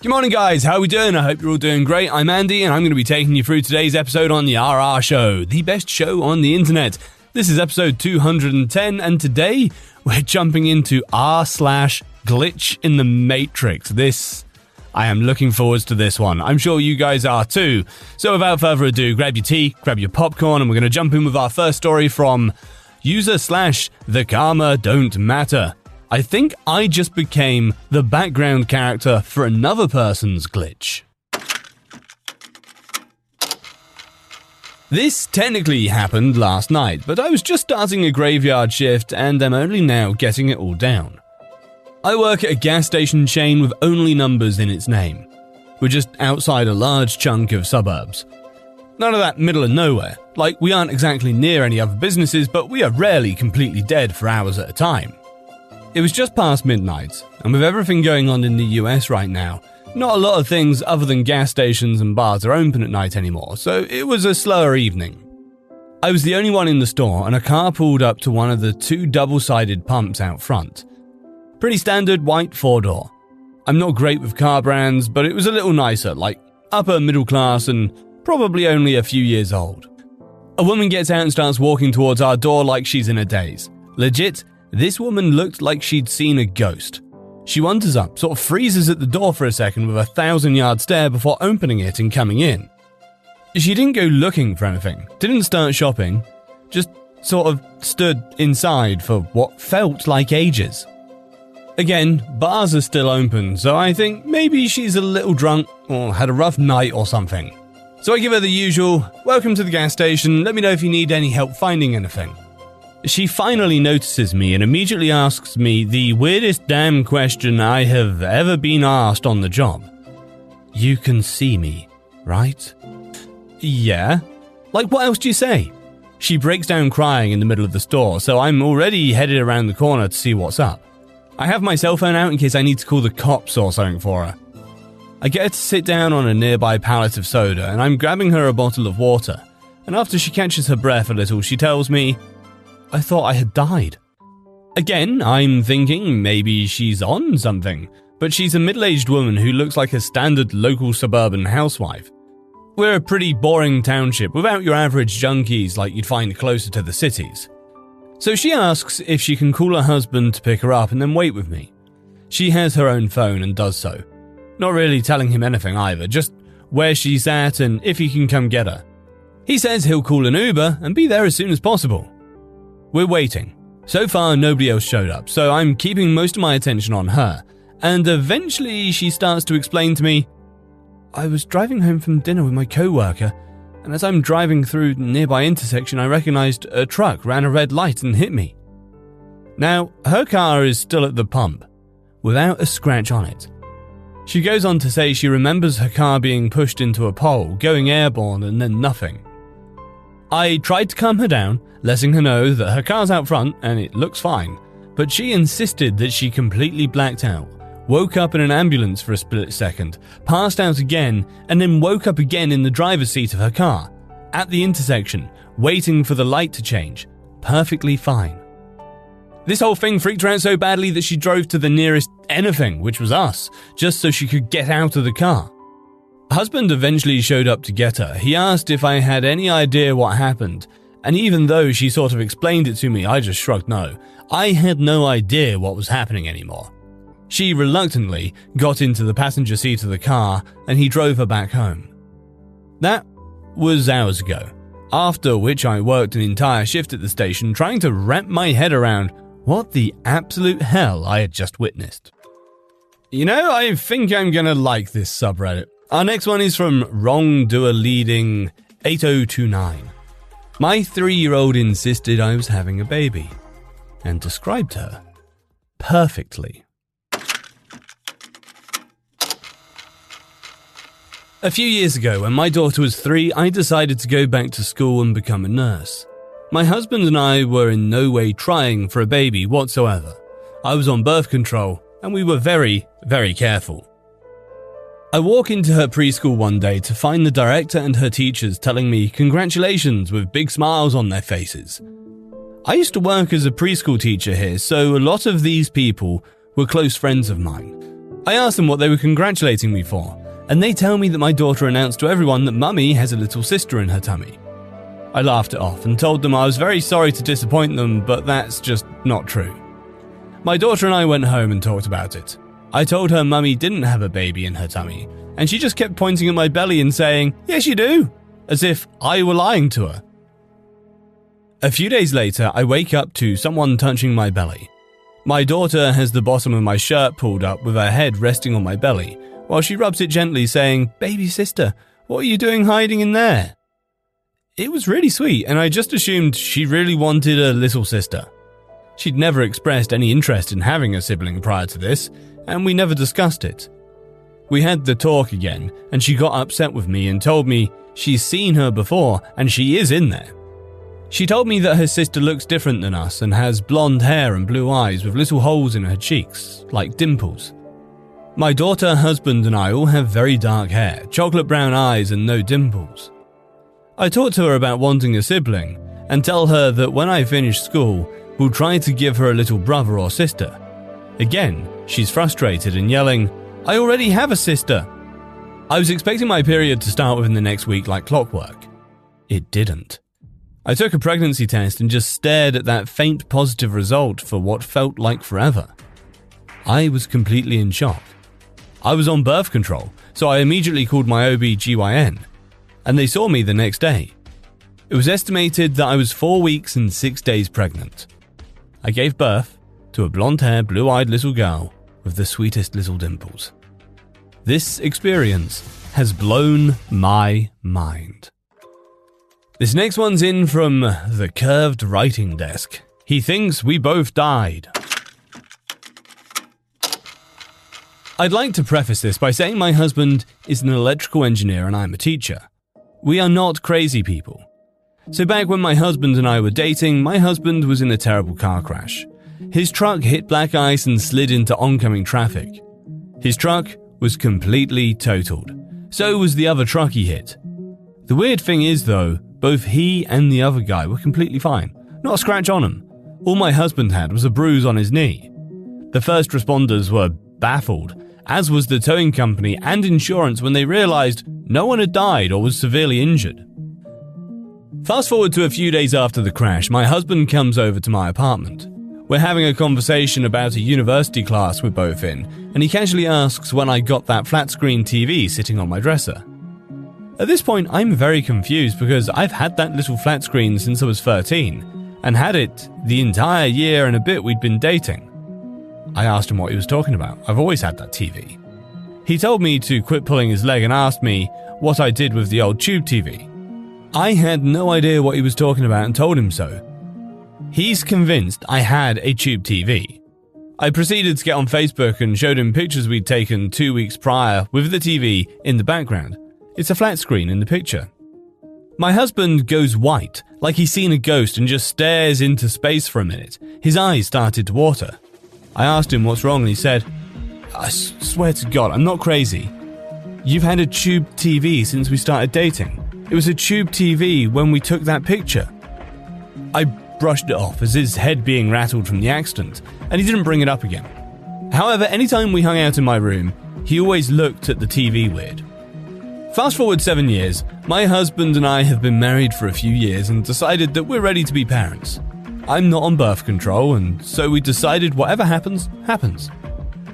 Good morning, guys. How are we doing? I hope you're all doing great. I'm Andy, and I'm going to be taking you through today's episode on the RR Show, the best show on the internet. This is episode 210, and today we're jumping into r/glitch in the Matrix. I am looking forward to this one. I'm sure you guys are too. So without further ado, grab your tea, grab your popcorn, and we're going to jump in with our first story from user/the karma don't matter. I think I just became the background character for another person's glitch. This technically happened last night, but I was just starting a graveyard shift and am only now getting it all down. I work at a gas station chain with only numbers in its name. We're just outside a large chunk of suburbs. None of that middle of nowhere, like we aren't exactly near any other businesses, but we are rarely completely dead for hours at a time. It was just past midnight, and with everything going on in the US right now, not a lot of things other than gas stations and bars are open at night anymore, so it was a slower evening. I was the only one in the store, and a car pulled up to one of the two double-sided pumps out front. Pretty standard white four-door. I'm not great with car brands, but it was a little nicer, like upper middle class and probably only a few years old. A woman gets out and starts walking towards our door like she's in a daze. Legit, this woman looked like she'd seen a ghost. She wanders up, sort of freezes at the door for a second with a 1,000-yard stare before opening it and coming in. She didn't go looking for anything, didn't start shopping, just sort of stood inside for what felt like ages. Again, bars are still open, so I think maybe she's a little drunk or had a rough night or something. So I give her the usual, welcome to the gas station, let me know if you need any help finding anything. She finally notices me and immediately asks me the weirdest damn question I have ever been asked on the job. You can see me, right? Yeah. Like, what else do you say? She breaks down crying in the middle of the store, so I'm already headed around the corner to see what's up. I have my cell phone out in case I need to call the cops or something for her. I get her to sit down on a nearby pallet of soda, and I'm grabbing her a bottle of water. And after she catches her breath a little, she tells me, I thought I had died. Again, I'm thinking maybe she's on something, but she's a middle-aged woman who looks like a standard local suburban housewife. We're a pretty boring township without your average junkies like you'd find closer to the cities. So she asks if she can call her husband to pick her up and then wait with me. She has her own phone and does so. Not really telling him anything either, just where she's at and if he can come get her. He says he'll call an Uber and be there as soon as possible. We're waiting. So far, nobody else showed up, so I'm keeping most of my attention on her. And eventually, she starts to explain to me, I was driving home from dinner with my co-worker, and as I'm driving through the nearby intersection, I recognized a truck ran a red light and hit me. Now, her car is still at the pump, without a scratch on it. She goes on to say she remembers her car being pushed into a pole, going airborne, and then nothing. I tried to calm her down, letting her know that her car's out front and it looks fine, but she insisted that she completely blacked out, woke up in an ambulance for a split second, passed out again, and then woke up again in the driver's seat of her car, at the intersection, waiting for the light to change, perfectly fine. This whole thing freaked her out so badly that she drove to the nearest anything, which was us, just so she could get out of the car. Husband eventually showed up to get her. He asked if I had any idea what happened, and even though she sort of explained it to me, I just shrugged no. I had no idea what was happening anymore. She reluctantly got into the passenger seat of the car, and he drove her back home. That was hours ago, after which I worked an entire shift at the station trying to wrap my head around what the absolute hell I had just witnessed. You know, I think I'm gonna like this subreddit. Our next one is from Wrongdoer Leading 8029. My 3-year-old insisted I was having a baby and described her perfectly. A few years ago, when my daughter was 3, I decided to go back to school and become a nurse. My husband and I were in no way trying for a baby whatsoever. I was on birth control, and we were very, very careful. I walk into her preschool one day to find the director and her teachers telling me congratulations with big smiles on their faces. I used to work as a preschool teacher here, so a lot of these people were close friends of mine. I asked them what they were congratulating me for, and they tell me that my daughter announced to everyone that Mummy has a little sister in her tummy. I laughed it off and told them I was very sorry to disappoint them, but that's just not true. My daughter and I went home and talked about it. I told her Mummy didn't have a baby in her tummy, and she just kept pointing at my belly and saying, "Yes, you do," as if I were lying to her. A few days later, I wake up to someone touching my belly. My daughter has the bottom of my shirt pulled up with her head resting on my belly, while she rubs it gently saying, "Baby sister, what are you doing hiding in there?" It was really sweet, and I just assumed she really wanted a little sister. She'd never expressed any interest in having a sibling prior to this, and we never discussed it. We had the talk again, and she got upset with me and told me she's seen her before and she is in there. She told me that her sister looks different than us and has blonde hair and blue eyes with little holes in her cheeks, like dimples. My daughter, husband, and I all have very dark hair, chocolate brown eyes, and no dimples. I talked to her about wanting a sibling and tell her that when I finish school, we'll try to give her a little brother or sister. Again, she's frustrated and yelling, "I already have a sister." I was expecting my period to start within the next week like clockwork. It didn't. I took a pregnancy test and just stared at that faint positive result for what felt like forever. I was completely in shock. I was on birth control, so I immediately called my OB/GYN, and they saw me the next day. It was estimated that I was 4 weeks and 6 days pregnant. I gave birth to a blonde-haired, blue-eyed little girl with the sweetest little dimples. This experience has blown my mind. This next one's in from the curved writing desk. He thinks we both died. I'd like to preface this by saying my husband is an electrical engineer and I'm a teacher. We are not crazy people. So back when my husband and I were dating, my husband was in a terrible car crash. His truck hit black ice and slid into oncoming traffic. His truck was completely totaled. So was the other truck he hit. The weird thing is though, both he and the other guy were completely fine. Not a scratch on him. All my husband had was a bruise on his knee. The first responders were baffled, as was the towing company and insurance when they realized no one had died or was severely injured. Fast forward to a few days after the crash, my husband comes over to my apartment. We're having a conversation about a university class we're both in, and he casually asks when I got that flat screen TV sitting on my dresser. At this point, I'm very confused because I've had that little flat screen since I was 13, and had it the entire year and a bit we'd been dating. I asked him what he was talking about. I've always had that TV. He told me to quit pulling his leg and asked me what I did with the old tube TV. I had no idea what he was talking about and told him so. He's convinced I had a tube TV. I proceeded to get on Facebook and showed him pictures we'd taken 2 weeks prior with the TV in the background. It's a flat screen in the picture. My husband goes white, like he's seen a ghost, and just stares into space for a minute. His eyes started to water. I asked him what's wrong and he said, "I swear to God, I'm not crazy. You've had a tube TV since we started dating. It was a tube TV when we took that picture." I brushed it off as his head being rattled from the accident, and he didn't bring it up again. However, anytime we hung out in my room, he always looked at the TV weird. Fast forward 7 years, my husband and I have been married for a few years and decided that we're ready to be parents. I'm not on birth control, and so we decided whatever happens, happens.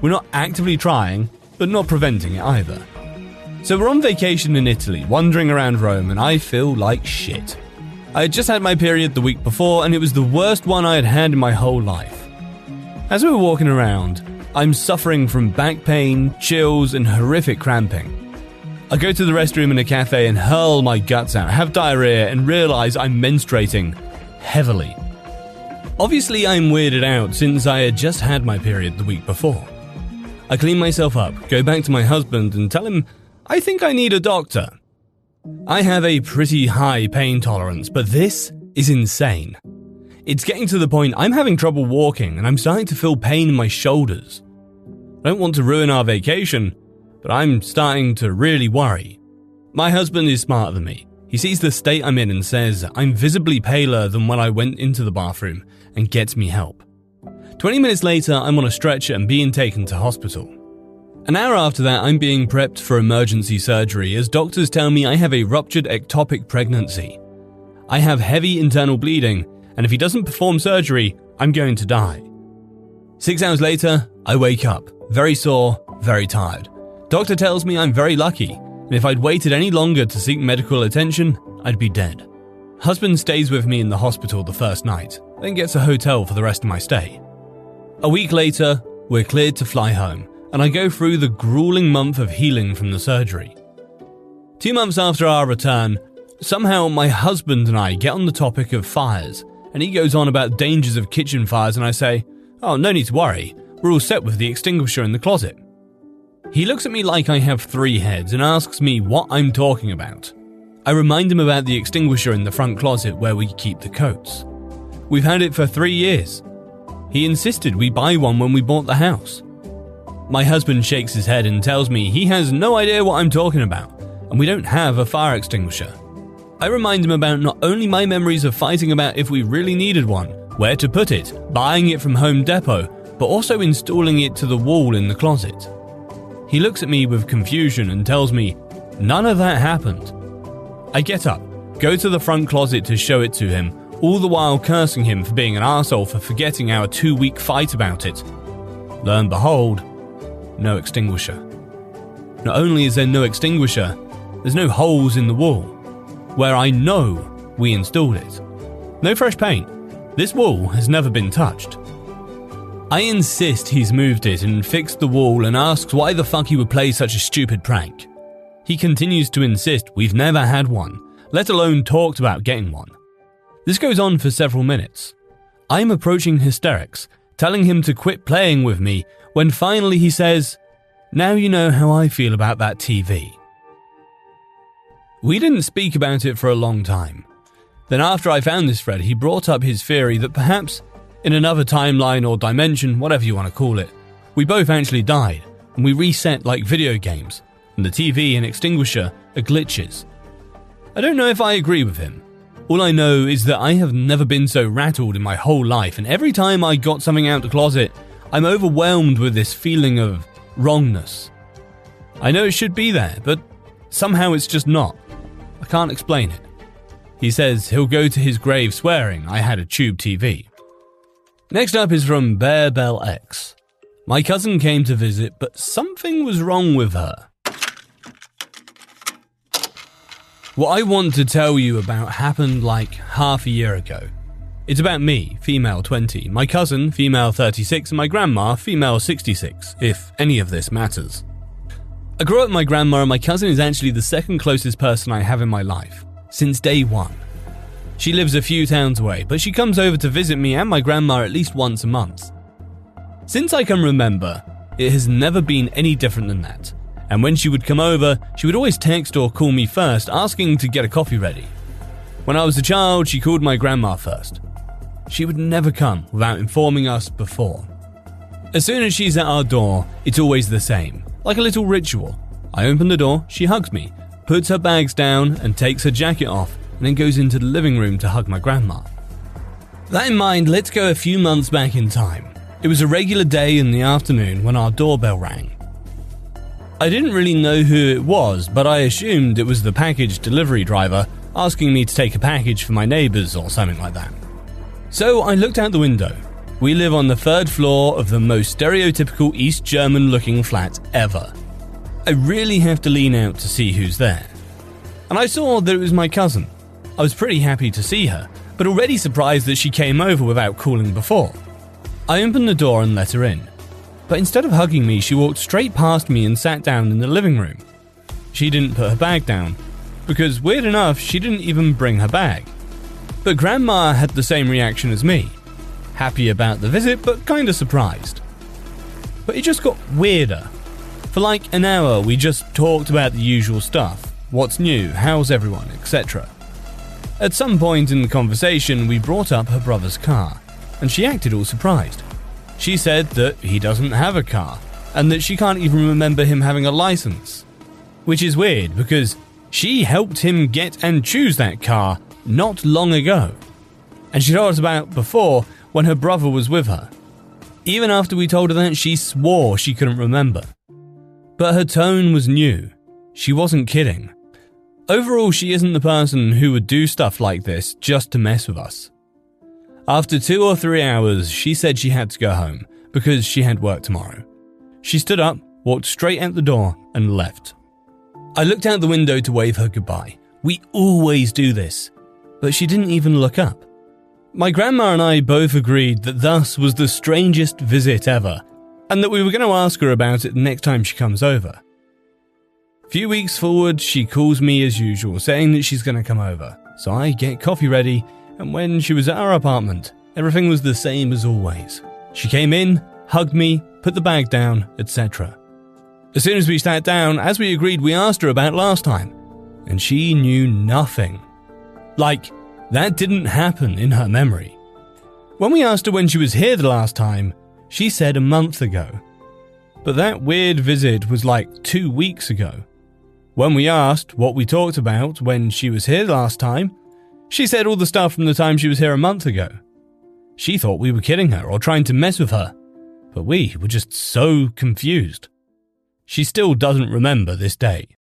We're not actively trying, but not preventing it either. So we're on vacation in Italy, wandering around Rome, and I feel like shit. I had just had my period the week before, and it was the worst one I had had in my whole life. As we were walking around, I'm suffering from back pain, chills, and horrific cramping. I go to the restroom in a cafe and hurl my guts out, have diarrhea, and realize I'm menstruating heavily. Obviously, I'm weirded out since I had just had my period the week before. I clean myself up, go back to my husband, and tell him I think I need a doctor. I have a pretty high pain tolerance, but this is insane. It's getting to the point I'm having trouble walking and I'm starting to feel pain in my shoulders. I don't want to ruin our vacation, but I'm starting to really worry. My husband is smarter than me. He sees the state I'm in and says I'm visibly paler than when I went into the bathroom and gets me help. 20 minutes later, I'm on a stretcher and being taken to hospital. An hour after that, I'm being prepped for emergency surgery as doctors tell me I have a ruptured ectopic pregnancy. I have heavy internal bleeding, and if he doesn't perform surgery, I'm going to die. 6 hours later, I wake up, very sore, very tired. Doctor tells me I'm very lucky, and if I'd waited any longer to seek medical attention, I'd be dead. Husband stays with me in the hospital the first night, then gets a hotel for the rest of my stay. A week later, we're cleared to fly home, and I go through the grueling month of healing from the surgery. 2 months after our return, somehow my husband and I get on the topic of fires, and he goes on about dangers of kitchen fires, and I say, "Oh, no need to worry, we're all set with the extinguisher in the closet." He looks at me like I have 3 heads and asks me what I'm talking about. I remind him about the extinguisher in the front closet where we keep the coats. We've had it for 3 years. He insisted we buy one when we bought the house. My husband shakes his head and tells me he has no idea what I'm talking about, and we don't have a fire extinguisher. I remind him about not only my memories of fighting about if we really needed one, where to put it, buying it from Home Depot, but also installing it to the wall in the closet. He looks at me with confusion and tells me none of that happened. I get up, go to the front closet to show it to him, all the while cursing him for being an arsehole for forgetting our 2-week fight about it. Lo and behold, no extinguisher. Not only is there no extinguisher, there's no holes in the wall, where I know we installed it. No fresh paint. This wall has never been touched. I insist he's moved it and fixed the wall and asks why the fuck he would play such a stupid prank. He continues to insist we've never had one, let alone talked about getting one. This goes on for several minutes. I'm approaching hysterics, telling him to quit playing with me, when finally he says, "Now you know how I feel about that TV." We didn't speak about it for a long time. Then after I found this thread, he brought up his theory that perhaps, in another timeline or dimension, whatever you want to call it, we both actually died, and we reset like video games, and the TV and extinguisher are glitches. I don't know if I agree with him. All I know is that I have never been so rattled in my whole life, and every time I got something out the closet, I'm overwhelmed with this feeling of wrongness. I know it should be there, but somehow it's just not. I can't explain it. He says he'll go to his grave swearing I had a tube TV. Next up is from Bear Bell X. My cousin came to visit, but something was wrong with her. What I want to tell you about happened like half a year ago. It's about me, female 20, my cousin, female 36, and my grandma, female 66, if any of this matters. I grew up with my grandma, and my cousin is actually the second closest person I have in my life, since day one. She lives a few towns away, but she comes over to visit me and my grandma at least once a month. Since I can remember, it has never been any different than that. And when she would come over, she would always text or call me first, asking to get a coffee ready. When I was a child, she called my grandma first. She would never come without informing us before. As soon as she's at our door, it's always the same, like a little ritual. I open the door, she hugs me, puts her bags down and takes her jacket off, and then goes into the living room to hug my grandma. That in mind, let's go a few months back in time. It was a regular day in the afternoon when our doorbell rang. I didn't really know who it was, but I assumed it was the package delivery driver asking me to take a package for my neighbors or something like that. So I looked out the window. We live on the 3rd floor of the most stereotypical East German looking flat ever. I really have to lean out to see who's there. And I saw that it was my cousin. I was pretty happy to see her, but already surprised that she came over without calling before. I opened the door and let her in. But instead of hugging me, she walked straight past me and sat down in the living room. She didn't put her bag down, because weird enough, she didn't even bring her bag. But Grandma had the same reaction as me. Happy about the visit, but kinda surprised. But it just got weirder. For like an hour, we just talked about the usual stuff. What's new, how's everyone, etc. At some point in the conversation, we brought up her brother's car, and she acted all surprised. She said that he doesn't have a car, and that she can't even remember him having a license. Which is weird, because she helped him get and choose that car not long ago. And she told us about before when her brother was with her. Even after we told her that, she swore she couldn't remember. But her tone was new. She wasn't kidding. Overall, she isn't the person who would do stuff like this just to mess with us. After 2 or 3 hours, she said she had to go home because she had work tomorrow. She stood up, walked straight out the door, and left. I looked out the window to wave her goodbye. We always do this. But she didn't even look up. My grandma and I both agreed that thus was the strangest visit ever, and that we were going to ask her about it the next time she comes over. A few weeks forward, she calls me as usual, saying that she's going to come over. So I get coffee ready, and when she was at our apartment, everything was the same as always. She came in, hugged me, put the bag down, etc. As soon as we sat down, as we agreed, we asked her about last time, and she knew nothing. Like, that didn't happen in her memory. When we asked her when she was here the last time, she said a month ago. But that weird visit was like 2 weeks ago. When we asked what we talked about when she was here last time, she said all the stuff from the time she was here a month ago. She thought we were kidding her or trying to mess with her, but we were just so confused. She still doesn't remember this day.